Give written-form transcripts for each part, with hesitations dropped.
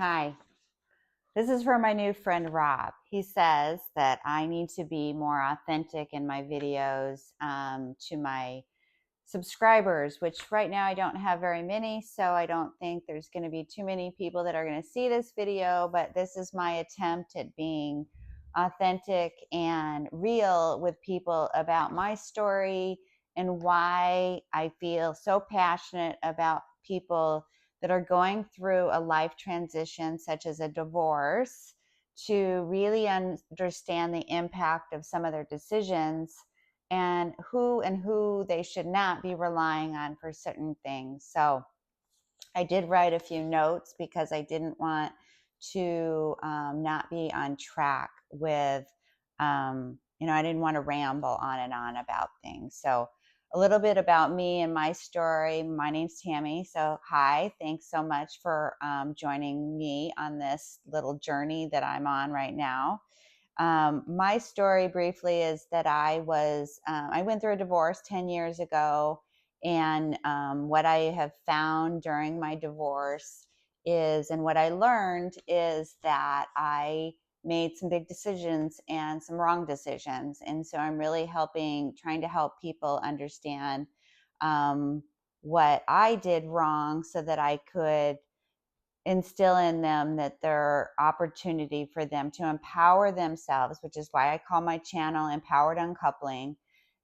Hi, this is for my new friend Rob. He says that I need to be more authentic in my videos to my subscribers, which right now I don't have very many, so I don't think there's going to be too many people that are going to see this video, but this is my attempt at being authentic and real with people about my story and why I feel so passionate about people that are going through a life transition, such as a divorce, to really understand the impact of some of their decisions and who they should not be relying on for certain things. So I did write a few notes because I didn't want to not be on track with, I didn't want to ramble on and on about things. So a little bit about me and my story. My name's Tammy. So hi, thanks so much for joining me on this little journey that I'm on right now. My story briefly is that I went through a divorce 10 years ago. And what I have found during my divorce and what I learned is that I made some big decisions and some wrong decisions. And so I'm really trying to help people understand um, what I did wrong so that I could instill in them that there are opportunity for them to empower themselves, which is why I call my channel Empowered Uncoupling.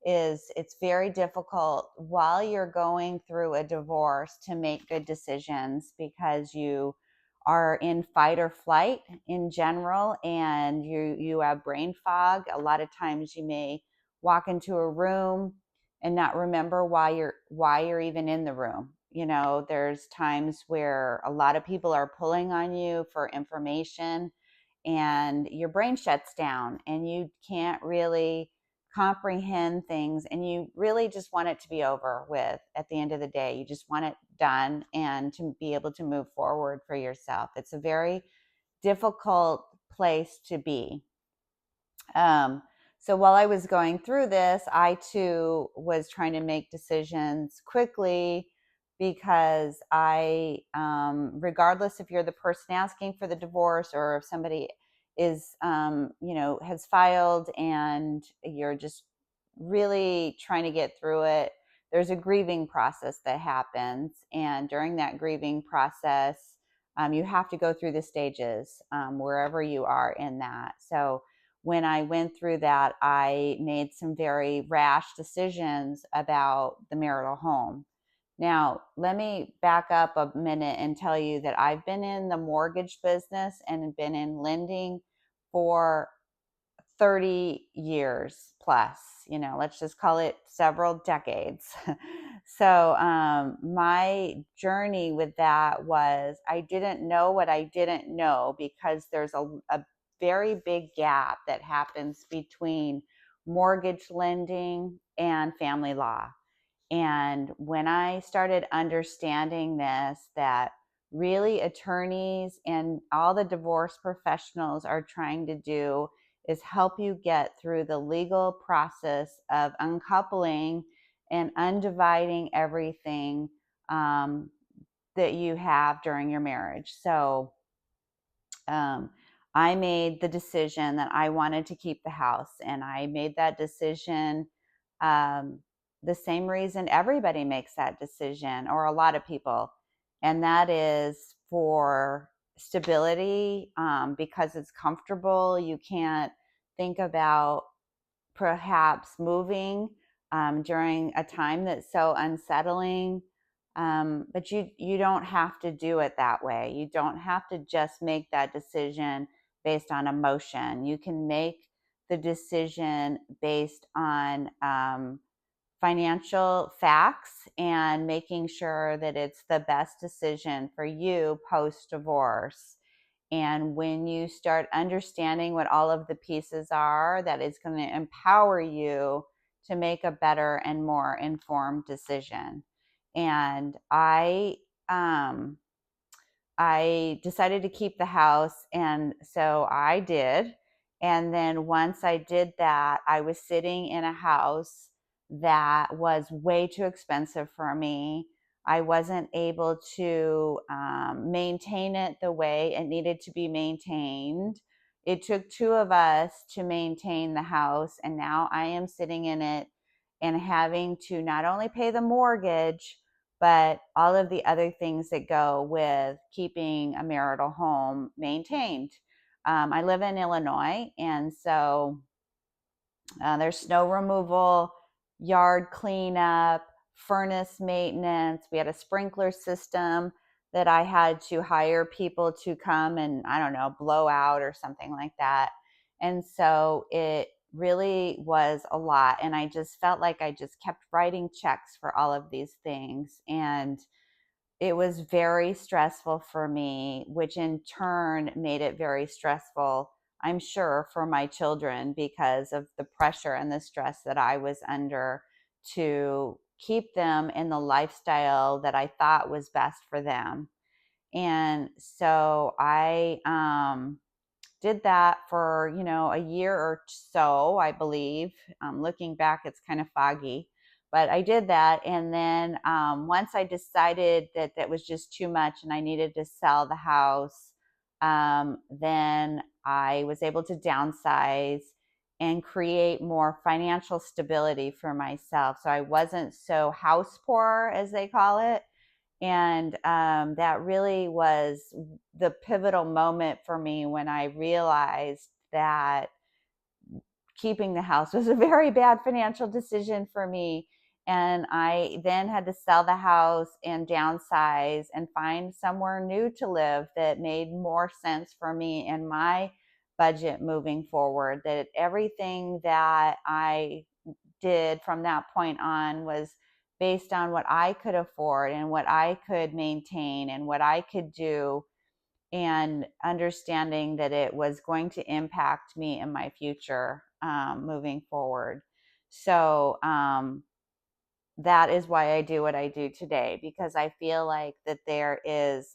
It's very difficult while you're going through a divorce to make good decisions because you are in fight or flight in general, and you have brain fog. A lot of times you may walk into a room and not remember why you're even in the room. There's times where a lot of people are pulling on you for information and your brain shuts down and you can't really comprehend things, and you really just want it to be over with at the end of the day. You just want it done and to be able to move forward for yourself. It's a very difficult place to be. So while I was going through this, I too was trying to make decisions quickly because regardless if you're the person asking for the divorce or if somebody has filed and you're just really trying to get through it, there's a grieving process that happens. And during that grieving process, you have to go through the stages wherever you are in that. So when I went through that, I made some very rash decisions about the marital home. Now, let me back up a minute and tell you that I've been in the mortgage business and been in lending for 30 years plus, let's just call it several decades. So my journey with that was I didn't know what I didn't know because there's a very big gap that happens between mortgage lending and family law. And when I started understanding this, that really attorneys and all the divorce professionals are trying to do is help you get through the legal process of uncoupling and undividing everything that you have during your marriage. So um, I made the decision that I wanted to keep the house, and I made that decision um, the same reason everybody makes that decision, or a lot of people, and that is for stability, because it's comfortable. You can't think about perhaps moving during a time that's so unsettling. But you don't have to do it that way. You don't have to just make that decision based on emotion. You can make the decision based on financial facts and making sure that it's the best decision for you post divorce. And when you start understanding what all of the pieces are, that is going to empower you to make a better and more informed decision. And I decided to keep the house, and so I did. And then once I did that, I was sitting in a house that was way too expensive for me. I wasn't able to maintain it the way it needed to be maintained. It took two of us to maintain the house, and now I am sitting in it and having to not only pay the mortgage, but all of the other things that go with keeping a marital home maintained. I live in Illinois, and so there's snow removal, yard cleanup, furnace maintenance. We had a sprinkler system that I had to hire people to come and, I don't know, blow out or something like that. And so it really was a lot. And I just felt like I just kept writing checks for all of these things. And it was very stressful for me, which in turn made it very stressful, I'm sure, for my children because of the pressure and the stress that I was under to keep them in the lifestyle that I thought was best for them. And so I did that for, a year or so, I believe. Looking back, it's kind of foggy, but I did that. And then once I decided that that was just too much and I needed to sell the house, then I was able to downsize and create more financial stability for myself. So I wasn't so house poor, as they call it. And that really was the pivotal moment for me when I realized that keeping the house was a very bad financial decision for me. And I then had to sell the house and downsize and find somewhere new to live that made more sense for me and my budget moving forward. That everything that I did from that point on was based on what I could afford and what I could maintain and what I could do, and understanding that it was going to impact me in my future moving forward. So that is why I do what I do today, because I feel like that there is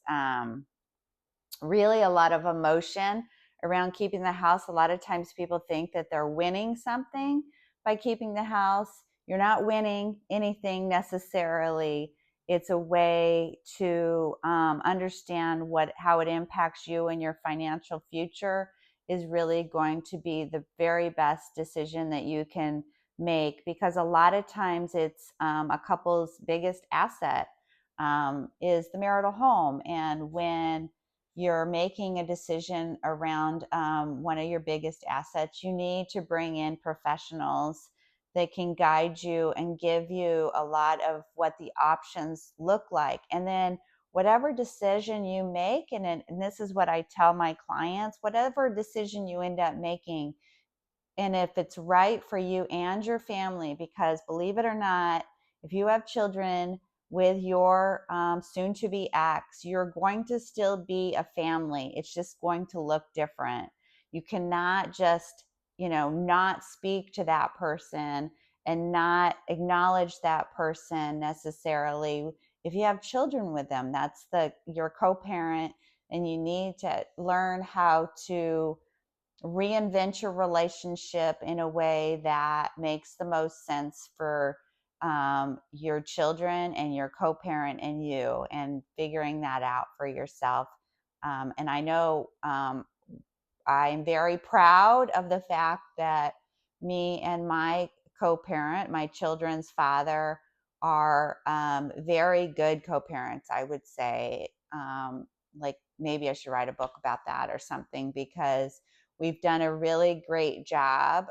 really a lot of emotion around keeping the house. A lot of times people think that they're winning something by keeping the house. You're not winning anything necessarily. It's a way to understand how it impacts you and your financial future is really going to be the very best decision that you can make, because a lot of times it's a couple's biggest asset is the marital home. And when you're making a decision around one of your biggest assets, you need to bring in professionals that can guide you and give you a lot of what the options look like. And then whatever decision you make, and this is what I tell my clients, whatever decision you end up making, and if it's right for you and your family, because believe it or not, if you have children with your soon to be ex, you're going to still be a family. It's just going to look different. You cannot just, not speak to that person and not acknowledge that person necessarily. If you have children with them, that's your co-parent, and you need to learn how to reinvent your relationship in a way that makes the most sense for your children and your co-parent and you, and figuring that out for yourself. And I know I'm very proud of the fact that me and my co-parent, my children's father, are very good co-parents, I would say. Like maybe I should write a book about that or something, because we've done a really great job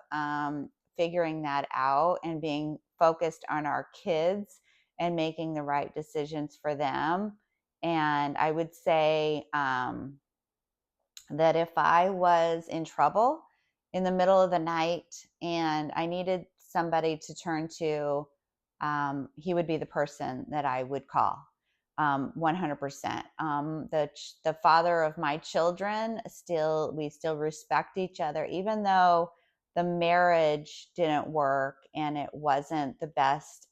figuring that out and being focused on our kids and making the right decisions for them. And I would say that if I was in trouble in the middle of the night and I needed somebody to turn to, he would be the person that I would call. 100%. The father of my children, we still respect each other, even though the marriage didn't work and it wasn't the best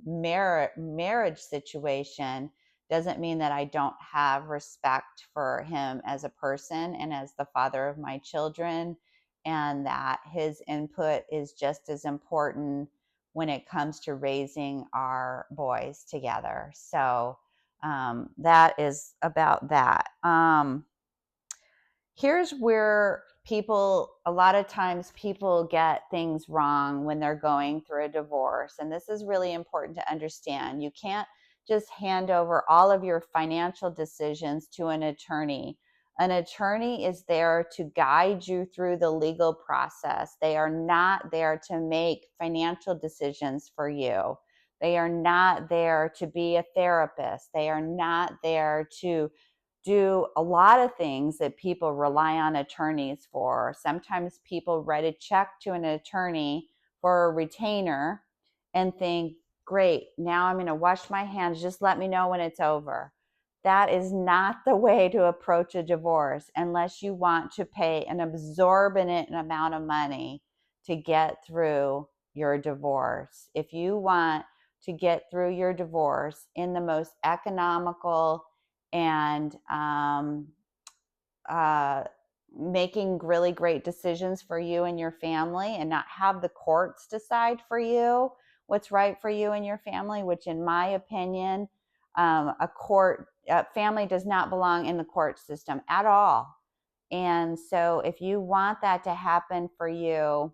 marriage situation. Doesn't mean that I don't have respect for him as a person and as the father of my children, and that his input is just as important when it comes to raising our boys together. So that is about that. Here's where a lot of times people get things wrong when they're going through a divorce. And this is really important to understand. You can't just hand over all of your financial decisions to an attorney. An attorney is there to guide you through the legal process. They are not there to make financial decisions for you. They are not there to be a therapist. They are not there to do a lot of things that people rely on attorneys for. Sometimes people write a check to an attorney for a retainer and think, great, now I'm going to wash my hands. Just let me know when it's over. That is not the way to approach a divorce unless you want to pay an exorbitant amount of money to get through your divorce. If you want to get through your divorce in the most economical and uh, making really great decisions for you and your family, and not have the courts decide for you what's right for you and your family, which in my opinion, a family does not belong in the court system at all. And so if you want that to happen for you,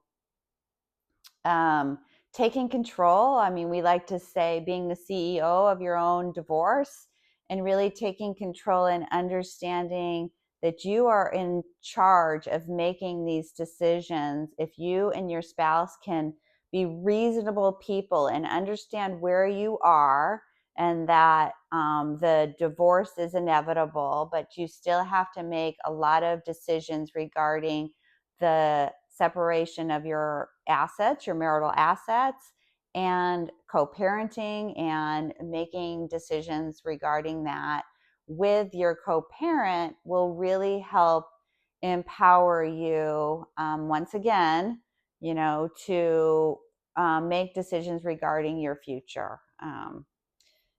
taking control. I mean, we like to say being the CEO of your own divorce, and really taking control and understanding that you are in charge of making these decisions. If you and your spouse can be reasonable people and understand where you are, and that the divorce is inevitable, but you still have to make a lot of decisions regarding the separation of your assets, your marital assets, and co-parenting, and making decisions regarding that with your co-parent will really help empower you, once again, to make decisions regarding your future.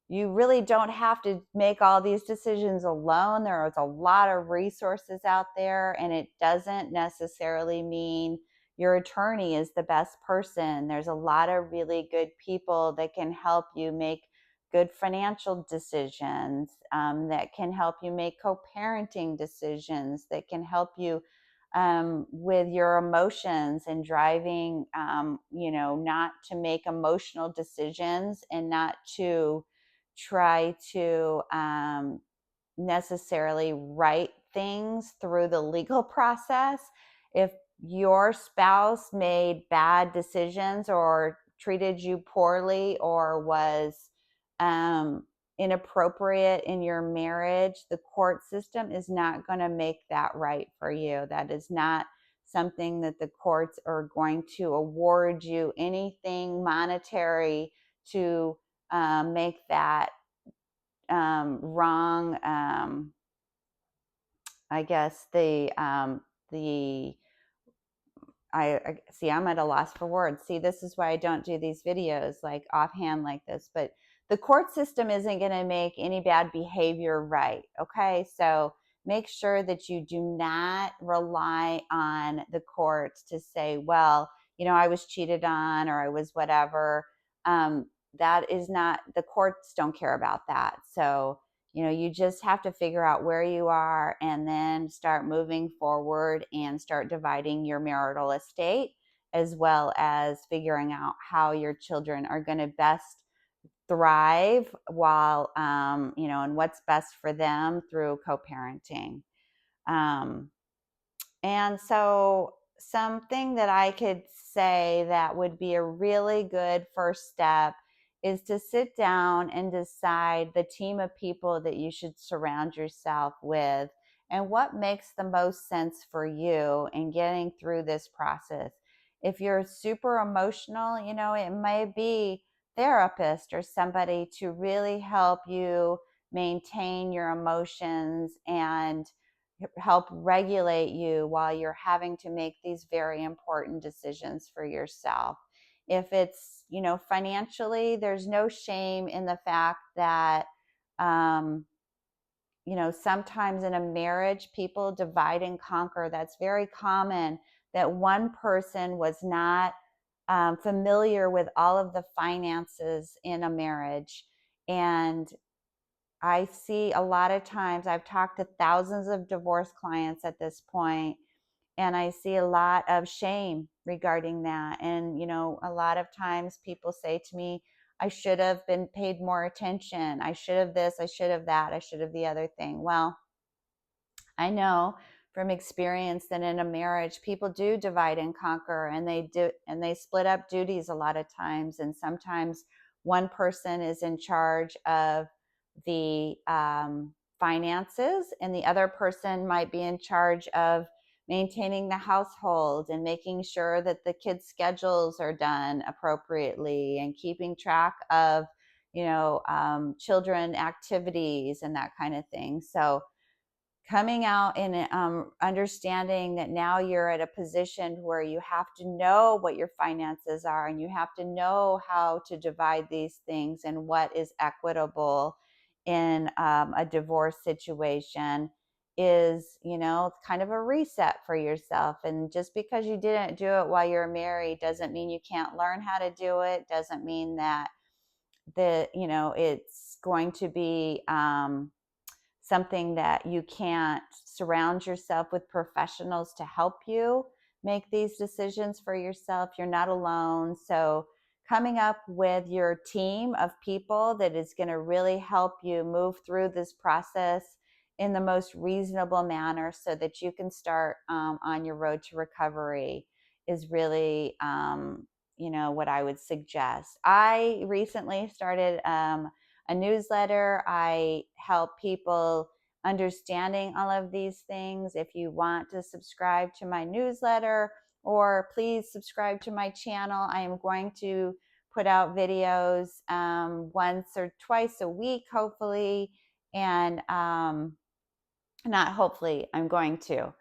You really don't have to make all these decisions alone. There is a lot of resources out there, and it doesn't necessarily mean your attorney is the best person. There's a lot of really good people that can help you make good financial decisions, that can help you make co-parenting decisions, that can help you with your emotions and driving, not to make emotional decisions, and not to try to necessarily write things through the legal process. If your spouse made bad decisions or treated you poorly or was inappropriate in your marriage, the court system is not going to make that right for you. That is not something that the courts are going to award you anything monetary to make that wrong. I guess the I see, I'm at a loss for words. See, this is why I don't do these videos like offhand like this. But the court system isn't going to make any bad behavior right. Okay, so make sure that you do not rely on the courts to say, well, I was cheated on, or I was whatever. That is not, the courts don't care about that. So you just have to figure out where you are, and then start moving forward and start dividing your marital estate, as well as figuring out how your children are going to best thrive while, and what's best for them through co-parenting. And so something that I could say that would be a really good first step is to sit down and decide the team of people that you should surround yourself with, and what makes the most sense for you in getting through this process. If you're super emotional, it may be therapist or somebody to really help you maintain your emotions and help regulate you while you're having to make these very important decisions for yourself. If it's, financially, there's no shame in the fact that, sometimes in a marriage, people divide and conquer. That's very common, that one person was not familiar with all of the finances in a marriage. And I see a lot of times, I've talked to thousands of divorce clients at this point, and I see a lot of shame regarding that. And, a lot of times people say to me, I should have been paid more attention. I should have this, I should have that, I should have the other thing. Well, I know from experience that in a marriage, people do divide and conquer, and they split up duties a lot of times. And sometimes one person is in charge of the finances, and the other person might be in charge of maintaining the household and making sure that the kids' schedules are done appropriately and keeping track of, children activities and that kind of thing. So coming out and understanding that now you're at a position where you have to know what your finances are, and you have to know how to divide these things and what is equitable in a divorce situation is, kind of a reset for yourself. And just because you didn't do it while you're married doesn't mean you can't learn how to do it, doesn't mean that it's going to be something that you can't surround yourself with professionals to help you make these decisions for yourself. You're not alone. So coming up with your team of people that is going to really help you move through this process in the most reasonable manner so that you can start on your road to recovery is really what I would suggest. I recently started a newsletter. I help people understanding all of these things. If you want to subscribe to my newsletter, or please subscribe to my channel, I am going to put out videos once or twice a week, hopefully. And not hopefully, I'm going to.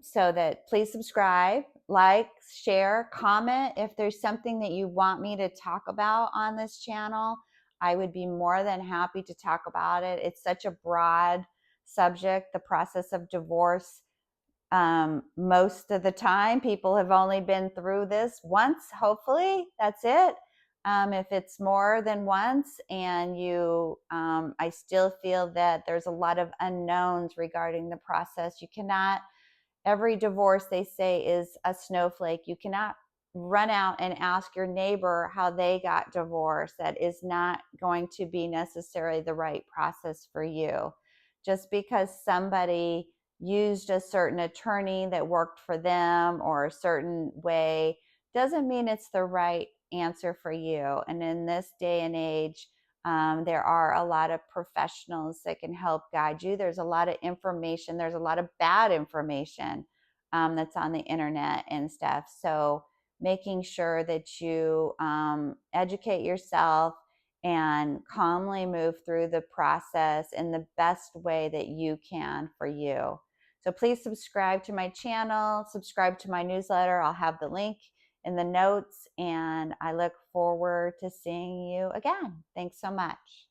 So that please subscribe, like, share, comment. If there's something that you want me to talk about on this channel, I would be more than happy to talk about it. It's such a broad subject, the process of divorce. Most of the time, people have only been through this once, hopefully, that's it. If it's more than once, and I still feel that there's a lot of unknowns regarding the process. You cannot, every divorce, they say, is a snowflake. You cannot run out and ask your neighbor how they got divorced. That is not going to be necessarily the right process for you. Just because somebody used a certain attorney that worked for them or a certain way doesn't mean it's the right answer for you. And in this day and age, there are a lot of professionals that can help guide you. There's a lot of information. There's a lot of bad information that's on the internet and stuff. So making sure that you educate yourself and calmly move through the process in the best way that you can for you. So please subscribe to my channel, subscribe to my newsletter. I'll have the link in the notes, and I look forward to seeing you again. Thanks so much.